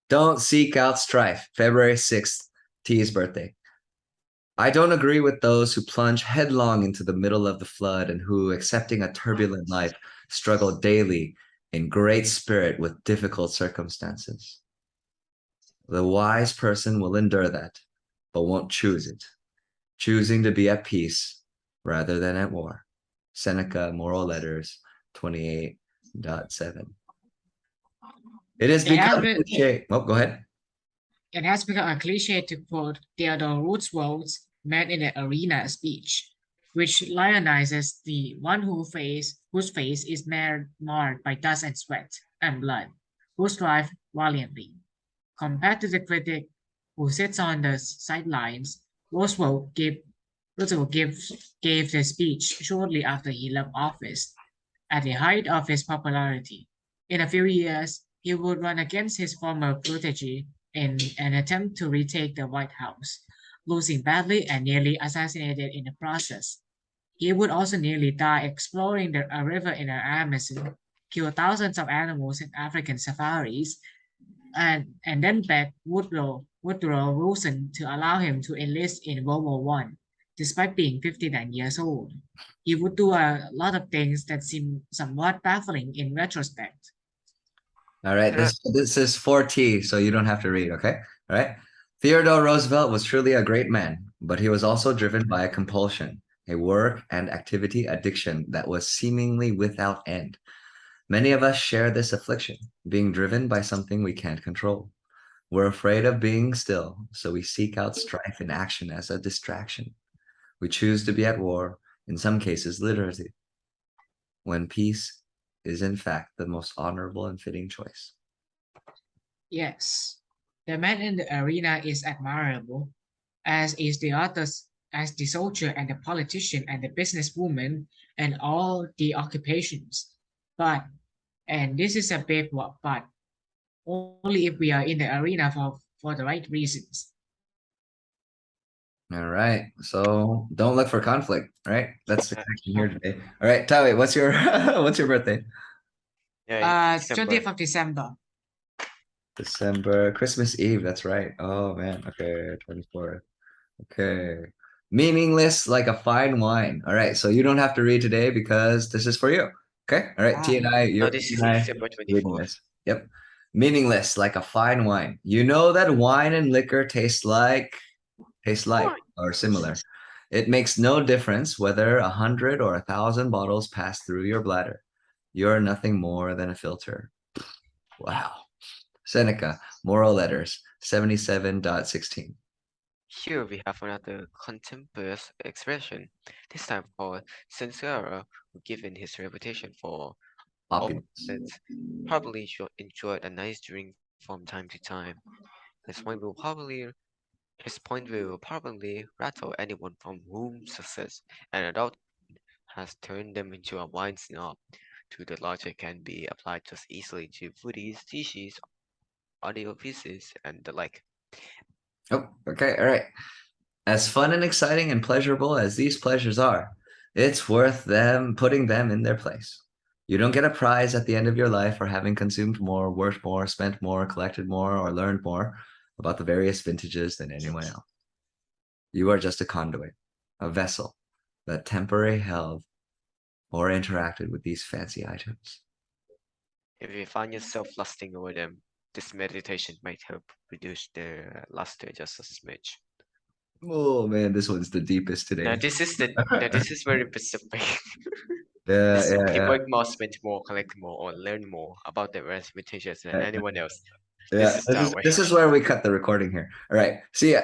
Don't seek out strife. February 6th, T's birthday. I don't agree with those who plunge headlong into the middle of the flood and who, accepting a turbulent life, struggle daily in great spirit with difficult circumstances. The wise person will endure that, but won't choose it, choosing to be at peace rather than at war. Seneca, Moral Letters 28.7. It has It has become been cliche. Oh, go ahead. it has become a cliche to quote Theodore Roosevelt's "Man in the Arena" speech, which lionizes the one whose face is marred by dust and sweat and blood, who strive valiantly. Compared to the critic who sits on the sidelines, Roosevelt gave the speech shortly after he left office, at the height of his popularity. In a few years, he would run against his former protege in an attempt to retake the White House, losing badly and nearly assassinated in the process. He would also nearly die exploring a river in the Amazon, kill thousands of animals in African safaris, and then begged Woodrow Wilson to allow him to enlist in World War One, despite being 59 years old. He would do a lot of things that seem somewhat baffling in retrospect. All right, Uh, this is 4T, so you don't have to read, okay? All right. Theodore Roosevelt was truly a great man, but he was also driven by a compulsion, a work and activity addiction that was seemingly without end. Many of us share this affliction, being driven by something we can't control. We're afraid of being still, so we seek out strife and action as a distraction. We choose to be at war, in some cases literally, when peace is in fact the most honorable and fitting choice. Yes, the man in the arena is admirable, as is as the soldier and the politician and the businesswoman and all the occupations. But, and this is a big but, only if we are in the arena for the right reasons. All right. So don't look for conflict, right? That's the uh, section here today. All right, Tawi, what's your what's your birthday? yeah, December. 20th of December. December, Christmas Eve, that's right. Oh man. Okay, 24th. Okay. Meaningless like a fine wine. All right, so you don't have to read today because this is for you. Okay? All right, T Ah, and I, No, you're this T is and I December reading 24th. this. Yep. Meaningless like a fine wine. You know that wine and liquor taste like or similar. It makes no difference whether 100 or 1,000 bottles pass through your bladder. You're nothing more than a filter. Wow. Seneca, Moral Letters, 77.16. Here we have another contemporary expression, this time for Censura, who given his reputation for Opulence. opulence, probably enjoyed a nice drink from time to time. His point will probably his point will probably rattle anyone from whom success and adult has turned them into a wine snob. To the logic can be applied just easily to foodies, dishes, audio pieces, and the like. Oh, okay. All right. As fun and exciting and pleasurable as these pleasures are, it's worth them putting them in their place. You don't get a prize at the end of your life for having consumed more, worked more, spent more, collected more, or learned more about the various vintages than anyone else. You are just a conduit, a vessel that temporarily held or interacted with these fancy items. If you find yourself lusting over them, this meditation might help reduce their luster just a smidge. Oh man, this one's the deepest Now today. this is very specific. Yeah, This yeah, he yeah. work more, spend more, collect more, or learn more about their limitations than Yeah, anyone else. This yeah. is This that is way. this is where we cut the recording here. All right. See ya.